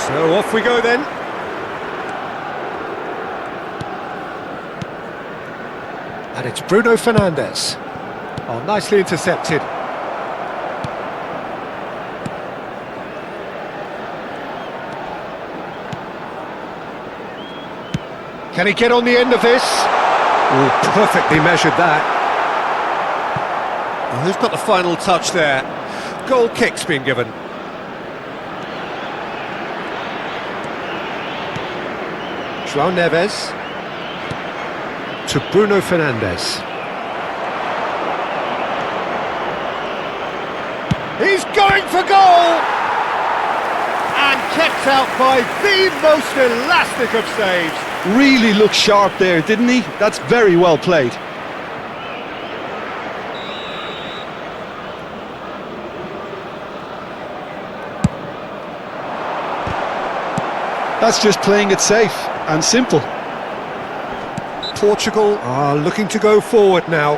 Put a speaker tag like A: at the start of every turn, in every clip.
A: So off we go then. And it's Bruno Fernandes. Oh, nicely intercepted. Can he get on the end of this? Oh, perfectly measured that. Well, who's got the final touch there? Goal kick's been given. João Neves to Bruno Fernandes. He's going for goal! And kept out by the most elastic of saves.
B: Really looked sharp there, didn't he? That's very well played. That's just playing it safe and simple.
A: Portugal are looking to go forward now.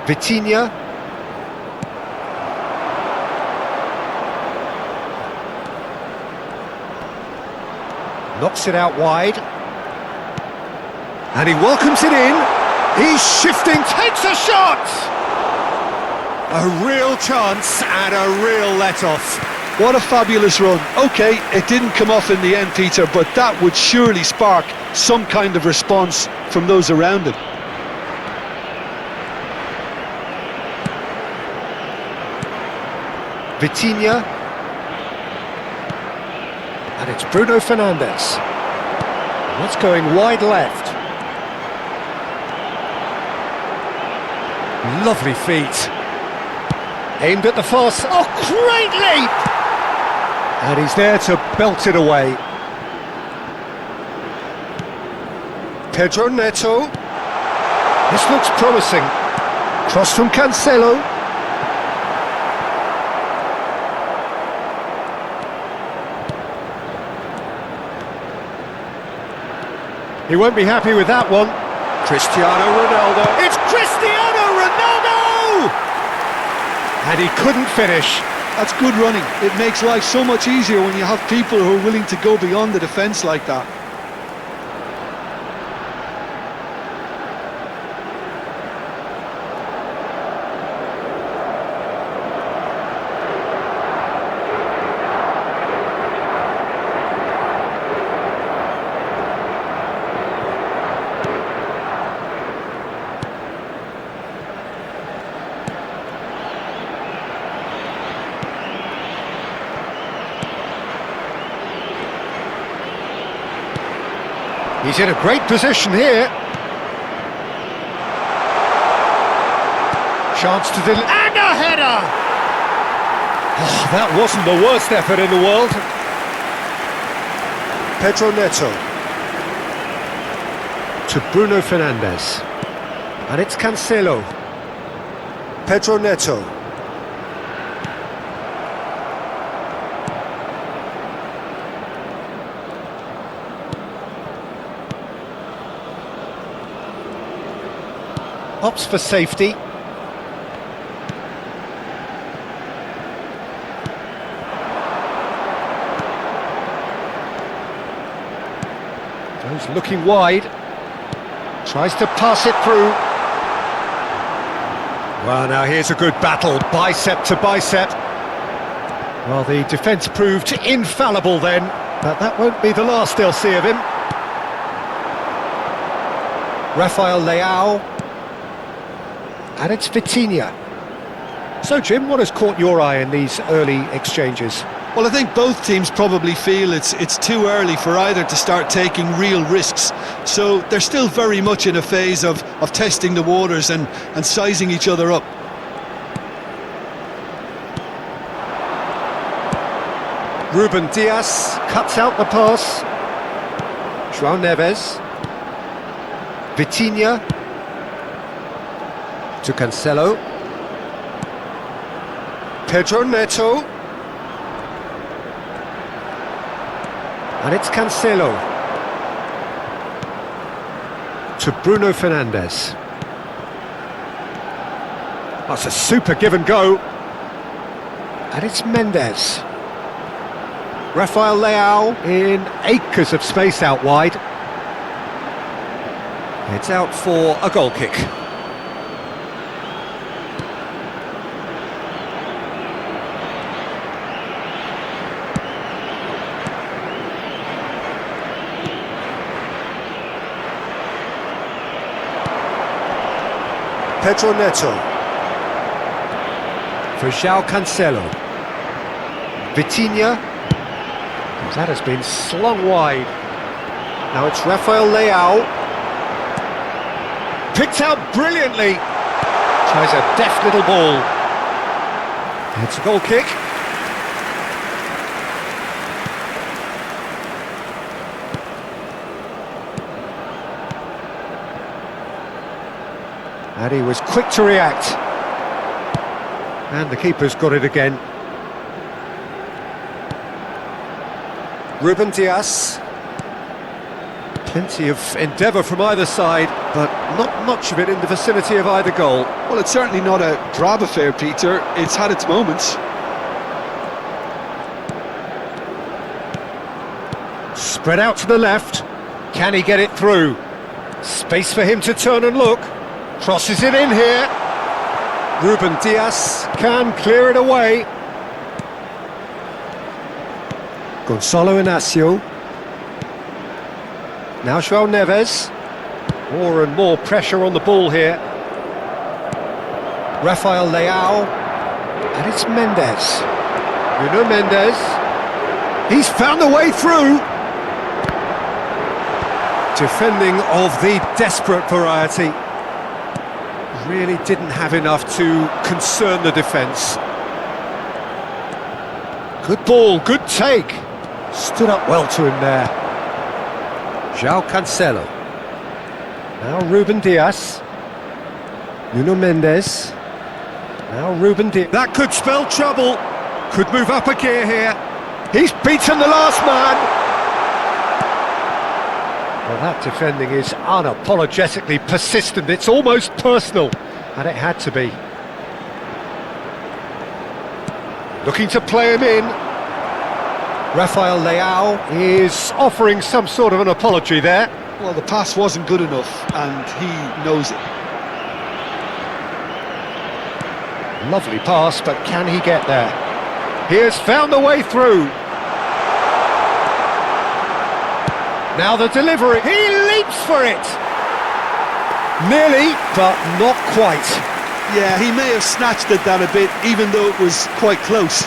A: Vitinha. Knocks it out wide. And he welcomes it in. He's shifting, takes a shot! A real chance and a real let-off.
B: What a fabulous run. OK, it didn't come off in the end, Peter, but that would surely spark some kind of response from those around him.
A: Vitinha. And it's Bruno Fernandes. That's going wide left. Lovely feet. Aimed at the far side. Oh, great leap! And he's there to belt it away. Pedro Neto. This looks promising. Cross from Cancelo. He won't be happy with that one. Cristiano Ronaldo. It's Cristiano Ronaldo! And he couldn't finish.
B: That's good running. It makes life so much easier when you have people who are willing to go beyond the defence like that.
A: He's in a great position here. Chance to deliver. And a header! Oh, that wasn't the worst effort in the world. Pedro Neto. To Bruno Fernandes. And it's Cancelo. Pedro Neto. Opts for safety. Goes looking wide. Tries to pass it through. Well, now here's a good battle, bicep to bicep. Well, the defence proved infallible then, but that won't be the last they'll see of him. Rafael Leao. And it's Vitinha. So, Jim, what has caught your eye in these early exchanges?
B: Well, I think both teams probably feel it's too early for either to start taking real risks. So they're still very much in a phase of testing the waters and sizing each other up.
A: Ruben Dias cuts out the pass. João Neves. Vitinha. To Cancelo. Pedro Neto. And it's Cancelo. to Bruno Fernandes. That's a super give and go. And it's Mendes. Rafael Leao in acres of space out wide. It's out for a goal kick. Pedro Neto. For João Cancelo. Vitinha. That has been slung wide. Now it's Rafael Leao. Picked out brilliantly. Tries a deft little ball. It's a goal kick. And he was quick to react. And the keeper's got it again. Ruben Dias. Plenty of endeavour from either side, but not much of it in the vicinity of either goal.
B: Well, it's certainly not a drab affair, Peter. It's had its moments.
A: Spread out to the left. Can he get it through? Space for him to turn and look. Crosses it in here. Ruben Dias can clear it away. Gonzalo Inacio. Now João Neves. More and more pressure on the ball here. Rafael Leao. And it's Mendes. Nuno Mendes. He's found the way through. Defending of the desperate variety. Really didn't have enough to concern the defence. Good ball, good take. Stood up well to him there. João Cancelo. Now Ruben Dias. Nuno Mendes. Now Ruben Dias. That could spell trouble. Could move up a gear here. He's beaten the last man. Well, that defending is unapologetically persistent. It's almost personal. And it had to be. Looking to play him in. Rafael Leao is offering some sort of an apology there.
B: Well, the pass wasn't good enough, and he knows it.
A: Lovely pass, but can he get there? He has found the way through. Now the delivery. He leaps for it. Nearly, but not quite.
B: Yeah, he may have snatched at that a bit, even though it was quite close.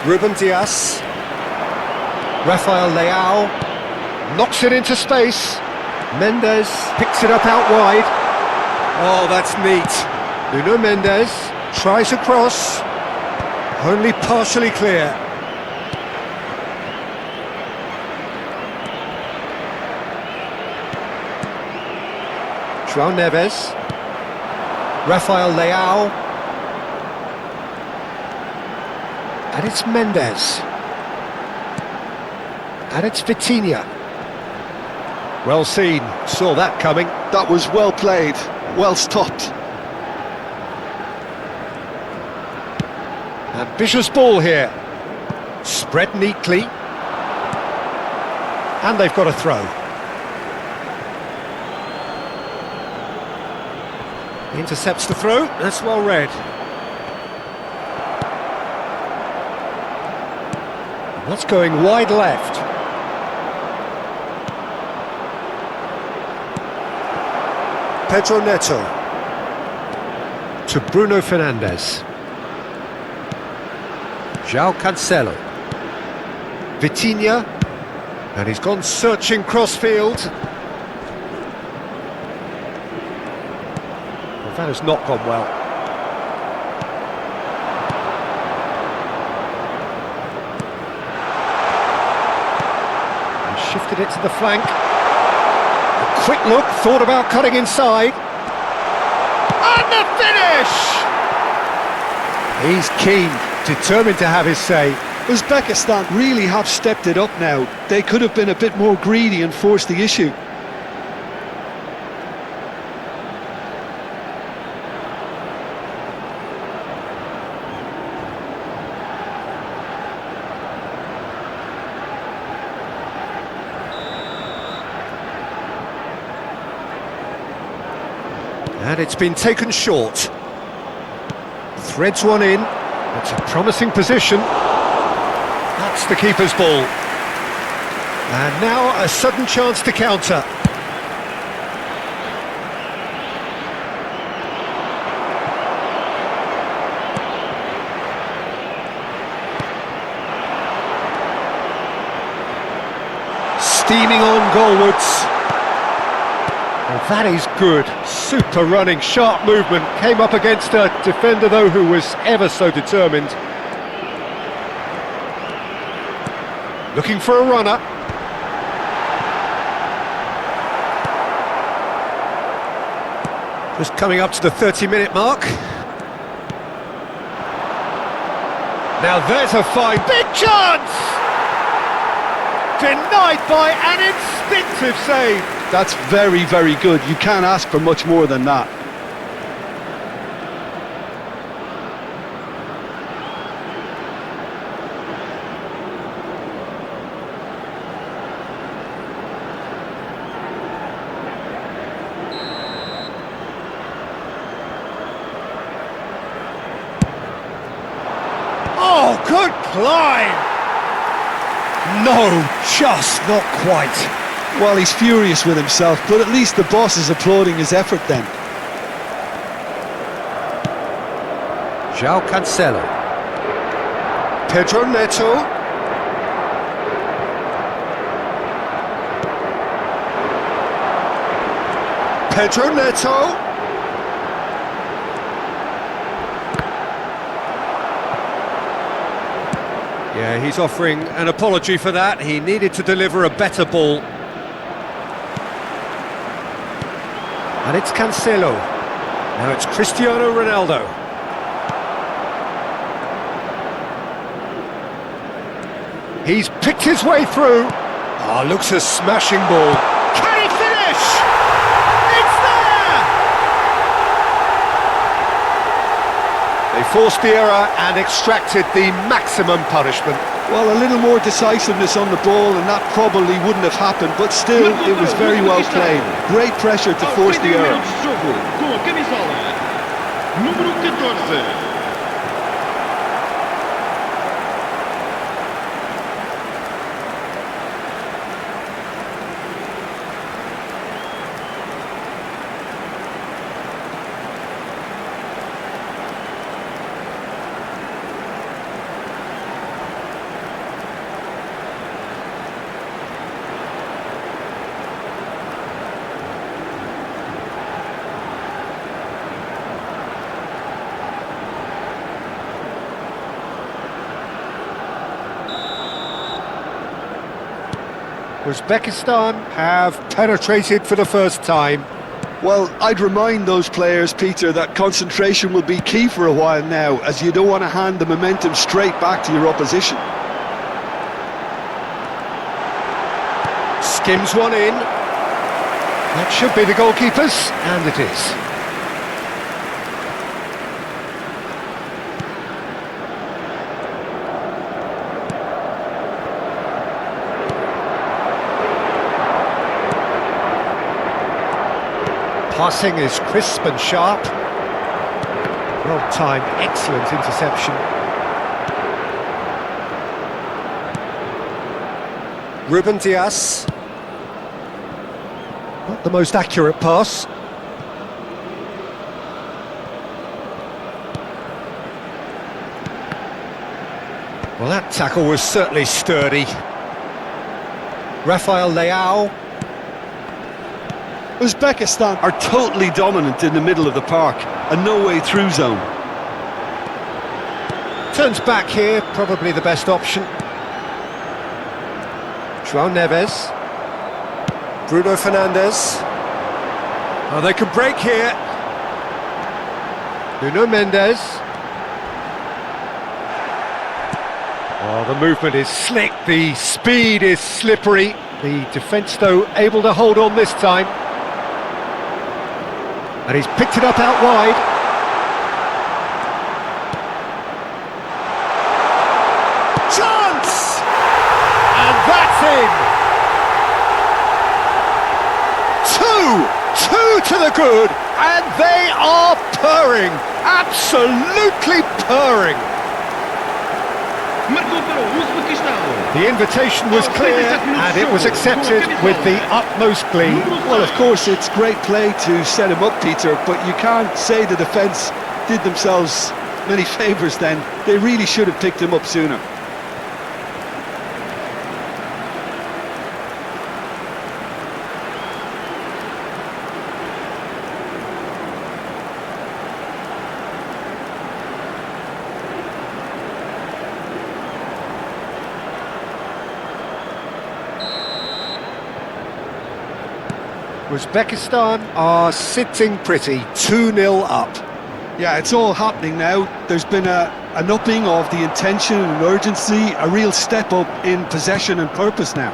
A: Ruben Dias. Rafael Leao. Knocks it into space. Mendes picks it up out wide. Oh, that's neat. Nuno Mendes tries a cross. Only partially clear. João Neves. Rafael Leao. And it's Mendes. And it's Vitinha. Well seen, saw that coming.
B: That was well played, well stopped.
A: Ambitious ball here. Spread neatly. And they've got a throw. Intercepts the throw, that's well read. That's going wide left. Pedro Neto. To Bruno Fernandes. João Cancelo. Vitinha. And he's gone searching crossfield. Well, that has not gone well. And shifted it to the flank. A quick look, thought about cutting inside. And the finish! He's keen, determined to have his say.
B: Uzbekistan really have stepped it up now. They could have been a bit more greedy and forced the issue.
A: And it's been taken short. Threads one in. It's a promising position. That's the keeper's ball. And now a sudden chance to counter. Steaming on goalwards. Well, that is good. Super running, sharp movement. Came up against a defender, though, who was ever so determined. Looking for a runner. Just coming up to the 30-minute mark. Now there's a fine, big chance! Denied by an instinctive save.
B: That's very, very good. You can't ask for much more than that.
A: Oh, good climb! No, just not quite.
B: Well, he's furious with himself, but at least the boss is applauding his effort then.
A: João Cancelo. Pedro Neto. Pedro Neto. Yeah, he's offering an apology for that. He needed to deliver a better ball. And it's Cancelo. Now it's Cristiano Ronaldo. He's picked his way through. Oh, looks a smashing ball. Can he finish? It's there! They forced the error and extracted the maximum punishment.
B: Well, a little more decisiveness on the ball and that probably wouldn't have happened, but still, it was very well played. Great pressure to force the error.
C: Com a camisola número 14.
A: Uzbekistan have penetrated for the first time.
B: Well, I'd remind those players, Peter, that concentration will be key for a while now, as you don't want to hand the momentum straight back to your opposition.
A: Skims one in. That should be the goalkeeper's, and it is. Passing is crisp and sharp. Well timed, excellent interception. Ruben Dias. Not the most accurate pass. Well, that tackle was certainly sturdy. Rafael Leao.
B: Uzbekistan are totally dominant in the middle of the park, a no-way-through zone.
A: Turns back here, probably the best option. João Neves. Bruno Fernandes. Oh, they can break here. Nuno Mendes. Oh, the movement is slick, the speed is slippery. The defence, though, able to hold on this time. And he's picked it up out wide. Chance! And that's in! Two to the good! And they are purring, absolutely purring.
C: Marcou para o Uzbekistan.
A: The invitation was clear and it was accepted with the utmost glee.
B: Well, of course, it's great play to set him up, Peter, but you can't say the defence did themselves many favours then. They really should have picked him up sooner.
A: Uzbekistan are sitting pretty, 2-0 up.
B: Yeah, it's all happening now. There's been an upping of the intention and urgency, a real step up in possession and purpose now.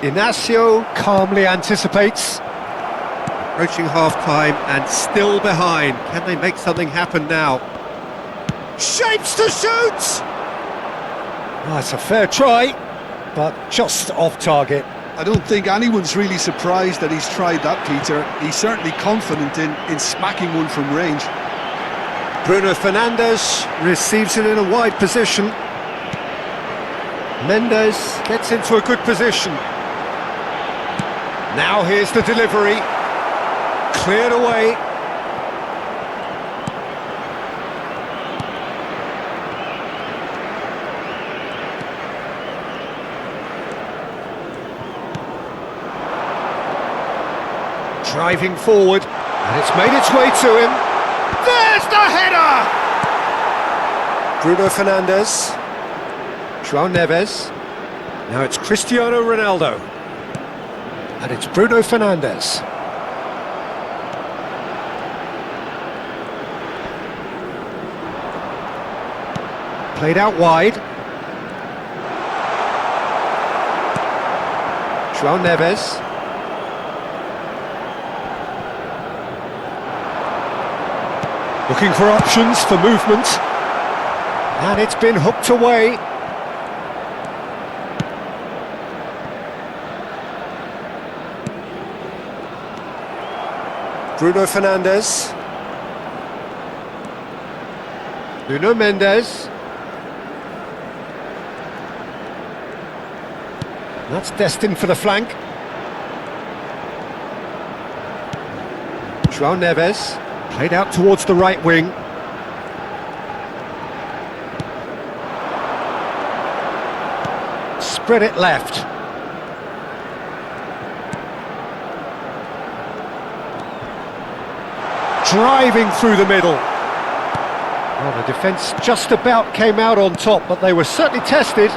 A: Inacio calmly anticipates. Approaching half-time and still behind. Can they make something happen now? Shapes to shoot! Oh, it's a fair try, but just off target.
B: I don't think anyone's really surprised that he's tried that, Peter. He's certainly confident in smacking one from range.
A: Bruno Fernandes receives it in a wide position. Mendes gets into a good position. Now here's the delivery. Cleared away. Driving forward, and it's made its way to him. There's the header! Bruno Fernandes. João Neves. Now it's Cristiano Ronaldo. And it's Bruno Fernandes. Played out wide. João Neves. Looking for options for movement. And it's been hooked away. Bruno Fernandes. Nuno Mendes. That's destined for the flank. João Neves. Played out towards the right wing. Spread it left. Driving through the middle. Well, the defence just about came out on top, but they were certainly tested.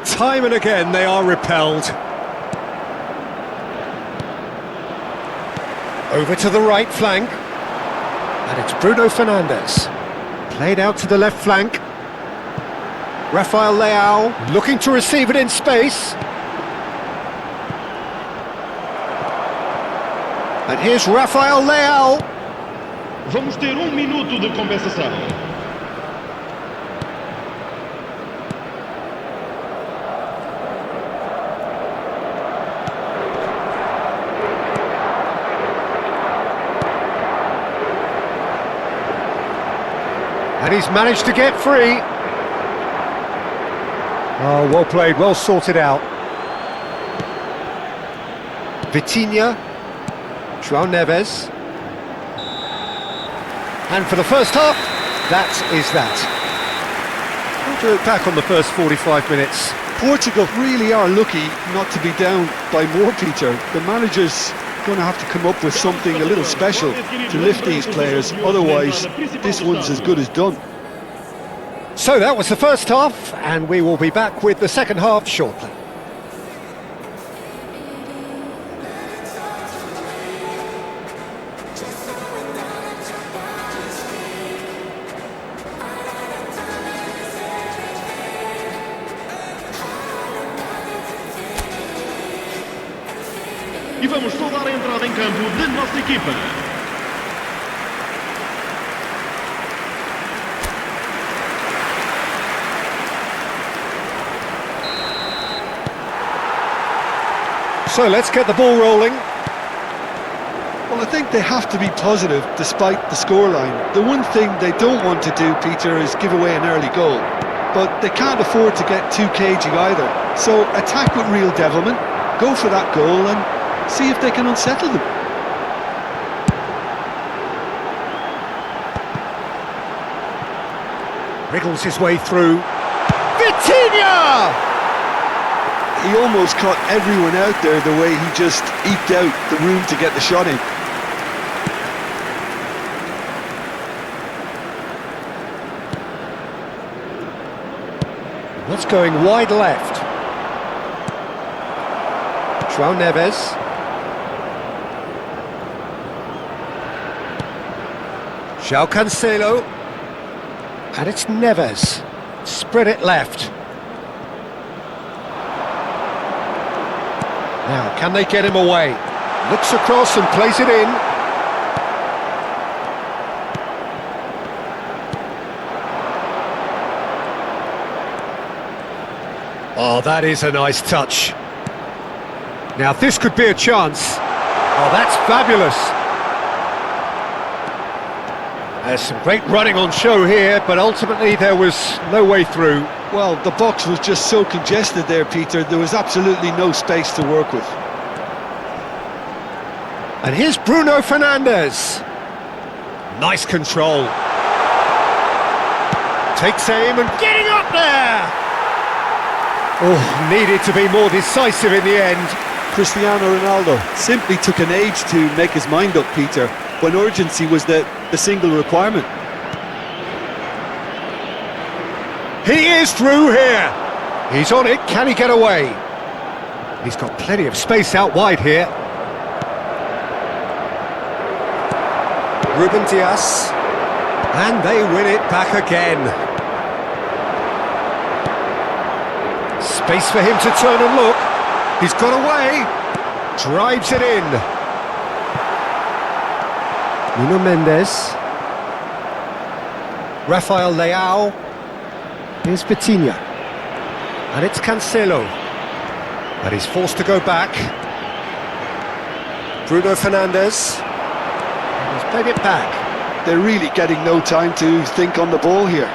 A: Time and again they are repelled. Over to the right flank, and it's Bruno Fernandes. Played out to the left flank. Rafael Leao looking to receive it in space. And here's Rafael Leao.
C: Vamos ter minuto de compensação.
A: And he's managed to get free. Oh, well played, well sorted out. Vitinha. João Neves. And for the first half, that is that. How do you look back on the first 45 minutes?
B: Portugal really are lucky not to be down by more, Peter. The manager's going to have to come up with something a little special to lift these players, otherwise this one's as good as done.
A: So that was the first half, and we will be back with the second half shortly.
C: E vamos só dar a entrada em campo da nossa equipa.
A: So let's get the ball rolling.
B: Well, I think they have to be positive despite the scoreline. The one thing they don't want to do, Peter, is give away an early goal. But they can't afford to get too cagey either. So attack with real devilment, go for that goal and see if they can unsettle them.
A: Wriggles his way through. Vitinha!
B: He almost caught everyone out there the way he just eked out the room to get the shot in.
A: That's going wide left. João Neves. João Cancelo. And it's Neves. Spread it left. Now, can they get him away? Looks across and plays it in. Oh, that is a nice touch. Now, this could be a chance. Oh, that's fabulous. There's some great running on show here, but ultimately there was no way through.
B: Well, the box was just so congested there, Peter, there was absolutely no space to work with.
A: And here's Bruno Fernandes. Nice control. Takes aim and getting up there! Oh, needed to be more decisive in the end.
B: Cristiano Ronaldo simply took an age to make his mind up, Peter, when urgency was the single requirement.
A: He is through here. He's on it. Can he get away? He's got plenty of space out wide here. Ruben Dias. And they win it back again. Space for him to turn and look. He's got away. Drives it in. Nuno Mendes. Rafael Leao. Here's Vitinha. And it's Cancelo. And he's forced to go back. Bruno Fernandes. He's played it back.
B: They're really getting no time to think on the ball here.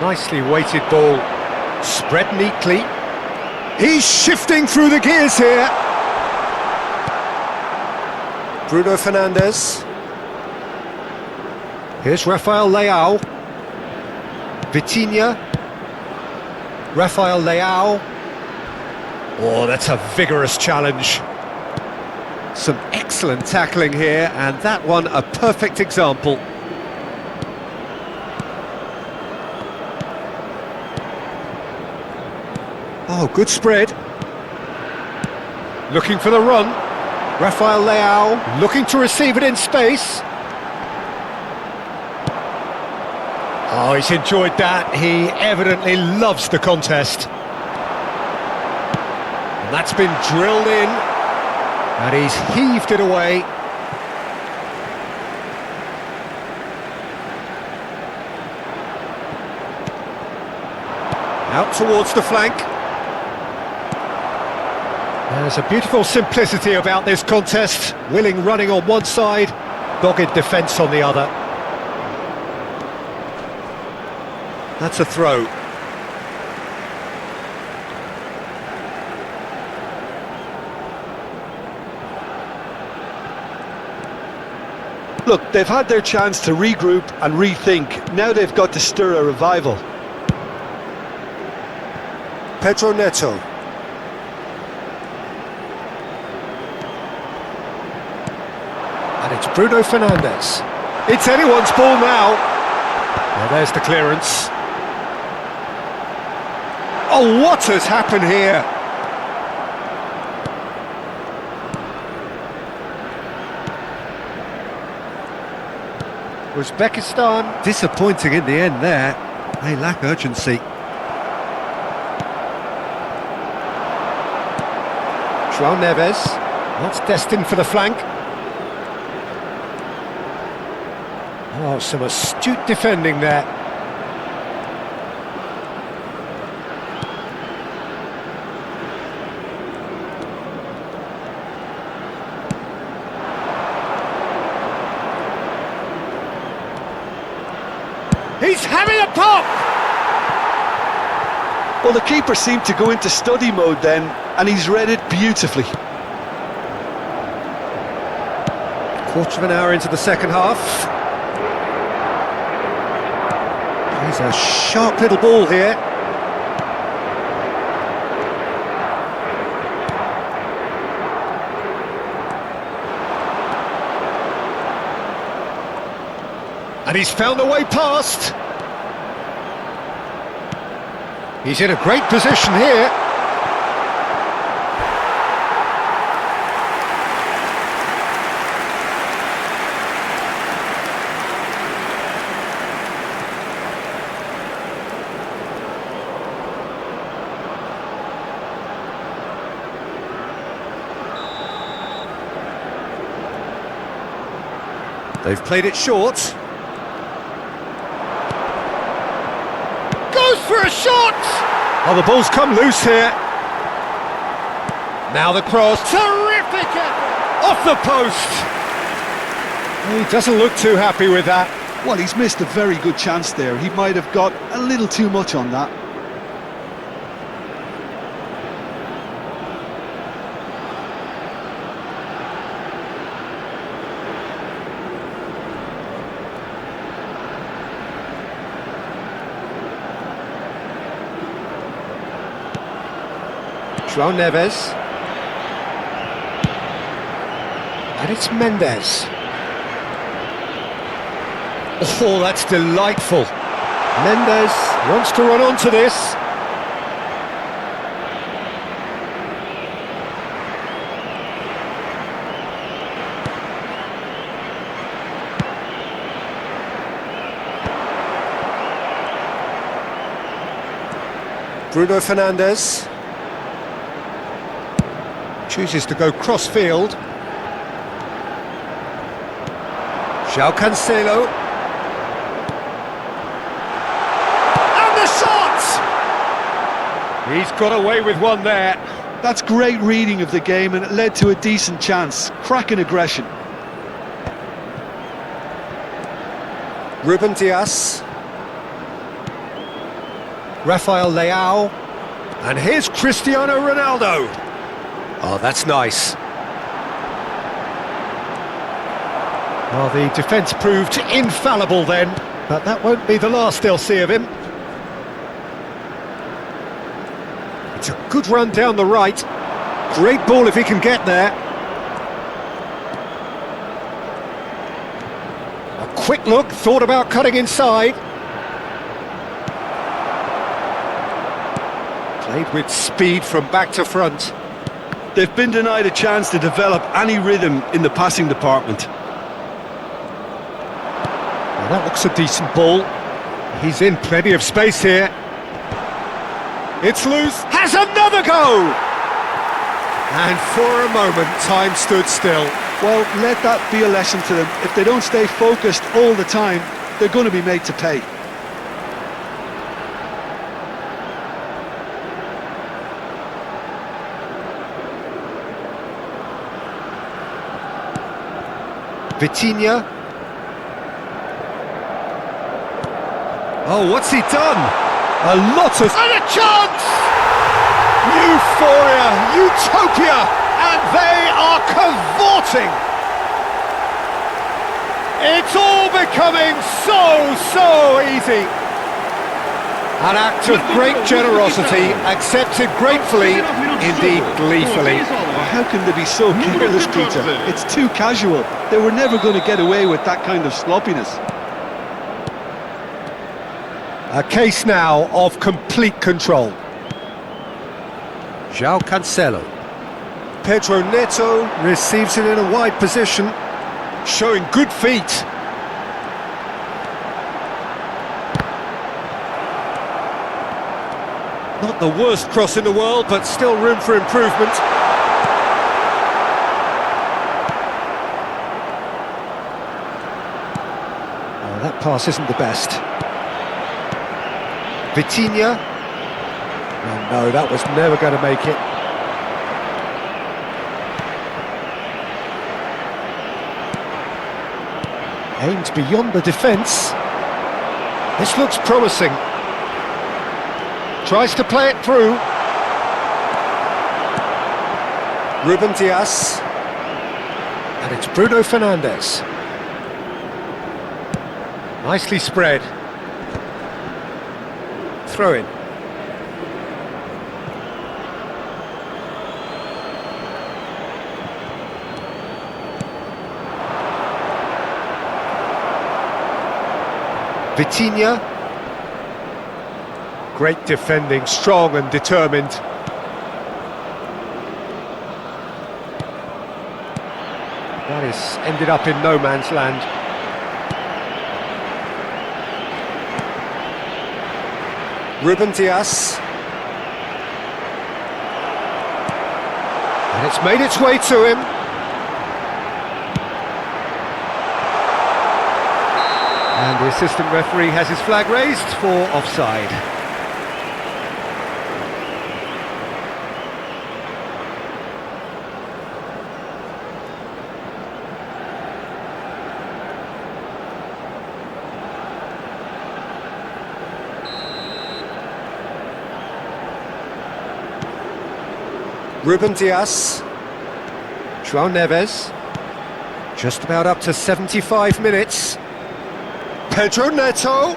A: Nicely weighted ball. Spread neatly. He's shifting through the gears here. Bruno Fernandes. Here's Rafael Leao. Vitinha. Rafael Leao. Oh, that's a vigorous challenge. Some excellent tackling here, and that one a perfect example. Oh, good spread. Looking for the run. Rafael Leao looking to receive it in space. Oh, he's enjoyed that. He evidently loves the contest. And that's been drilled in. And he's heaved it away. Out towards the flank. There's a beautiful simplicity about this contest. Willing running on one side, dogged defence on the other. That's a throw.
B: Look, they've had their chance to regroup and rethink. Now they've got to stir a revival.
A: Pedro Neto. And it's Bruno Fernandes. It's anyone's ball now. Well, there's the clearance. Oh, what has happened here? Uzbekistan disappointing in the end there. They lack urgency. João Neves, that's destined for the flank. Oh, some astute defending there. He's having a pop!
B: Well, the keeper seemed to go into study mode then, and he's read it beautifully.
A: Quarter of an hour into the second half. He's a sharp little ball here. And he's found a way past. He's in a great position here. They've played it short. Goes for a shot! Oh, the ball's come loose here. Now the cross. Terrific effort! Off the post! He doesn't look too happy with that.
B: Well, he's missed a very good chance there. He might have got a little too much on that.
A: João Neves. And it's Mendes. Oh, that's delightful. Mendes wants to run onto this. Bruno Fernandes. Chooses to go cross-field. João Cancelo. And the shot! He's got away with one there.
B: That's great reading of the game, and it led to a decent chance. Cracking aggression.
A: Ruben Dias. Rafael Leao. And here's Cristiano Ronaldo. Oh, that's nice. Well, the defence proved infallible then, but that won't be the last they'll see of him. It's a good run down the right. Great ball if he can get there. A quick look, thought about cutting inside. Played with speed from back to front.
B: They've been denied a chance to develop any rhythm in the passing department.
A: Well, that looks a decent ball. He's in plenty of space here. It's loose. Has another go! And for a moment, time stood still.
B: Well, let that be a lesson to them. If they don't stay focused all the time, they're going to be made to pay.
A: Vitinha. Oh, what's he done? A lot of... And a chance! Euphoria, utopia, and they are cavorting! It's all becoming so easy! An act of great generosity, accepted gratefully, indeed gleefully.
B: How can they be so careless, Peter? It's too casual. They were never going to get away with that kind of sloppiness.
A: A case now of complete control. João Cancelo. Pedro Neto receives it in a wide position, showing good feet. Not the worst cross in the world, but still room for improvement. Oh, that pass isn't the best. Vitinha. Oh no, that was never going to make it. Aimed beyond the defence. This looks promising. Tries to play it through. Ruben Dias. And it's Bruno Fernandes. Nicely spread. Throw in. Vitinha. Great defending, strong and determined. That is ended up in no man's land. Ruben Dias. And it's made its way to him. And the assistant referee has his flag raised for offside. Ruben Dias. João Neves. Just about up to 75 minutes. Pedro Neto.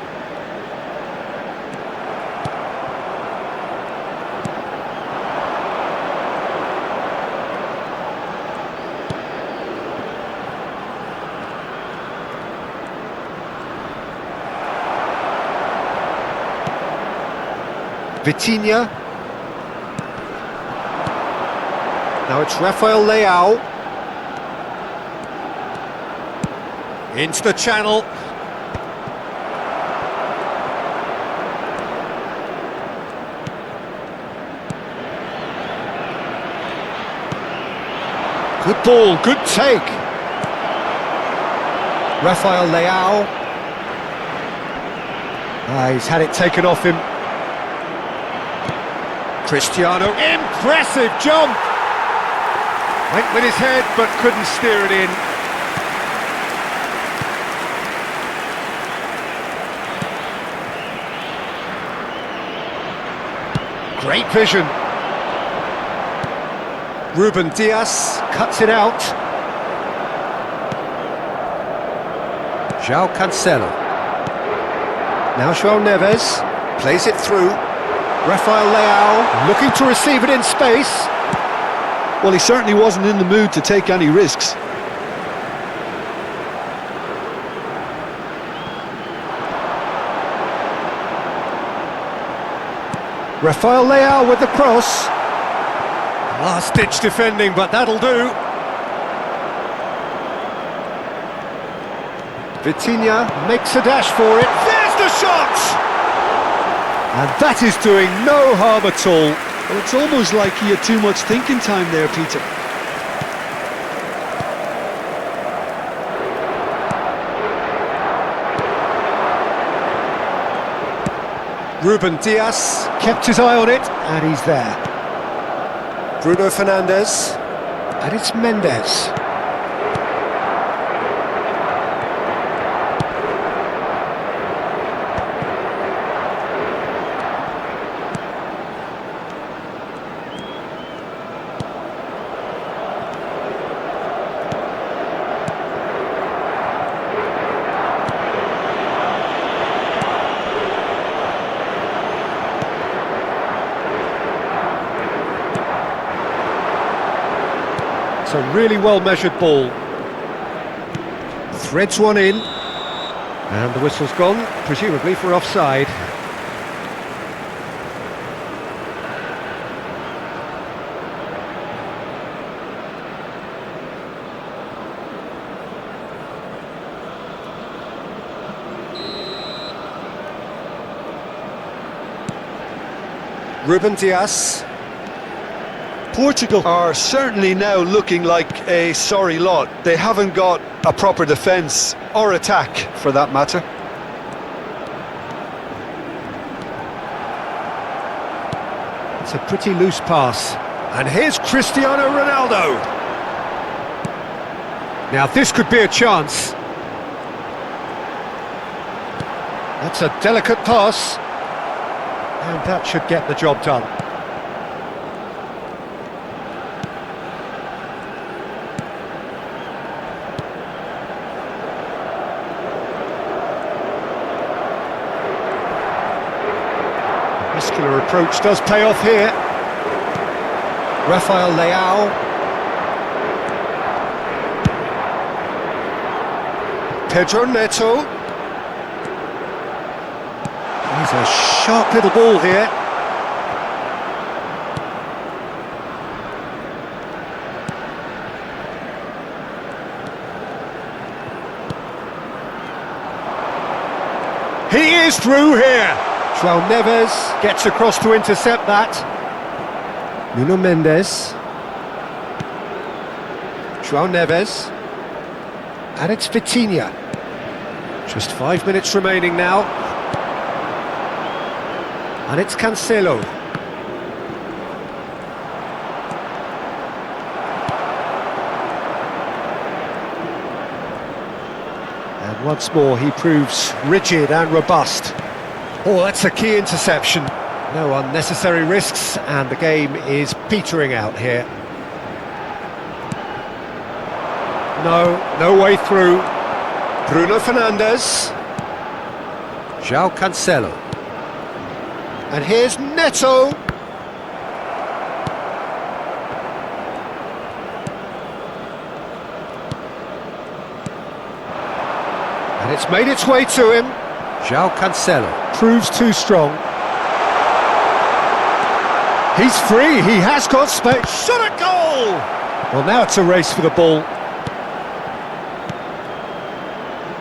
A: Vitinha. Now it's Rafael Leao. Into the channel. Good ball, good take. Rafael Leao. He's had it taken off him. Cristiano, impressive jump! Went with his head, but couldn't steer it in. Great vision. Ruben Dias cuts it out. João Cancelo. Now João Neves plays it through. Rafael Leao looking to receive it in space.
B: Well, he certainly wasn't in the mood to take any risks.
A: Rafael Leao with the cross. Last-ditch defending, but that'll do. Vitinha makes a dash for it. There's the shot! And that is doing no harm at all.
B: Well, it's almost like he had too much thinking time there, Peter.
A: Ruben Dias kept his eye on it, and he's there. Bruno Fernandes, and it's Mendes. It's a really well-measured ball. Threads one in. And the whistle's gone, presumably for offside. Ruben Dias.
B: Portugal are certainly now looking like a sorry lot. They haven't got a proper defence, or attack for that matter.
A: It's a pretty loose pass. And here's Cristiano Ronaldo. Now this could be a chance. That's a delicate pass. And that should get the job done. The muscular approach does pay off here. Rafael Leao. Pedro Neto. He's a sharp little ball here. He is through here. João Neves gets across to intercept that. Nuno Mendes. João Neves. And it's Vitinha. Just 5 minutes remaining now. And it's Cancelo. And once more he proves rigid and robust. Oh, that's a key interception. No unnecessary risks, and the game is petering out here. No way through. Bruno Fernandes. João Cancelo. And here's Neto. And it's made its way to him. João Cancelo proves too strong. He's free, he has got space. Shot at goal! Well, now it's a race for the ball.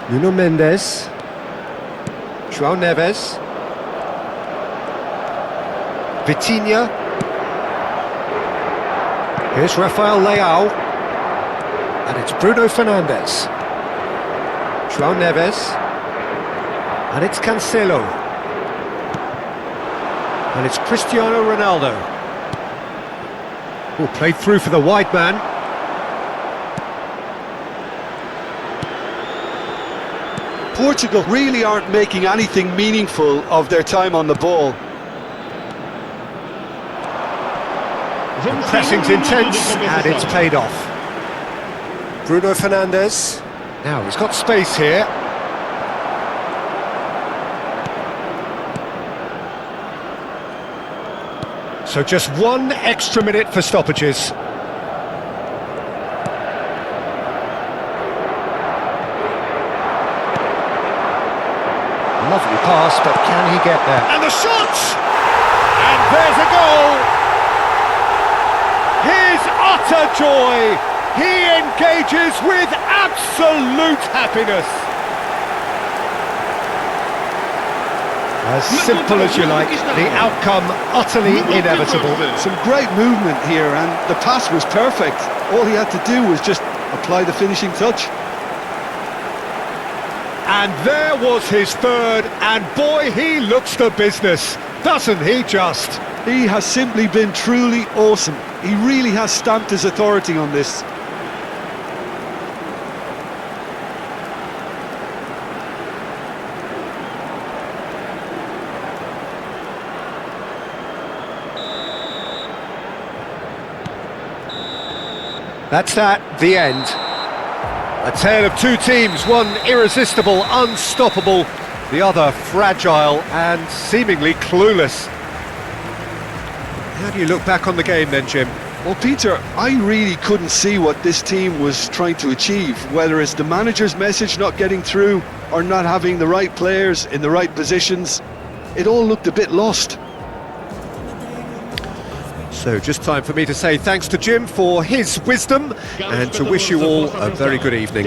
A: Nuno Mendes. João Neves. Vitinha. Here's Rafael Leao. And it's Bruno Fernandes. João Neves. And it's Cancelo. And it's Cristiano Ronaldo. Oh, played through for the wide man.
B: Portugal really aren't making anything meaningful of their time on the ball.
A: Pressing's intense, and it's paid off. Bruno Fernandes. Now he's got space here. So just 1 extra minute for stoppages. Lovely pass, but can he get there? And the shot! And there's a goal! His utter joy! He engages with absolute happiness! As simple as you like, the outcome utterly inevitable.
B: Some great movement here, and the pass was perfect. All he had to do was just apply the finishing touch.
A: And there was his third, and boy, he looks the business, doesn't he just?
B: He has simply been truly awesome. He really has stamped his authority on this.
A: That's that, the end. A tale of two teams, one irresistible, unstoppable, the other fragile and seemingly clueless. How do you look back on the game then, Jim?
B: Well, Peter, I really couldn't see what this team was trying to achieve, whether it's the manager's message not getting through or not having the right players in the right positions. It all looked a bit lost.
A: So just time for me to say thanks to Jim for his wisdom and to wish you all a very good evening.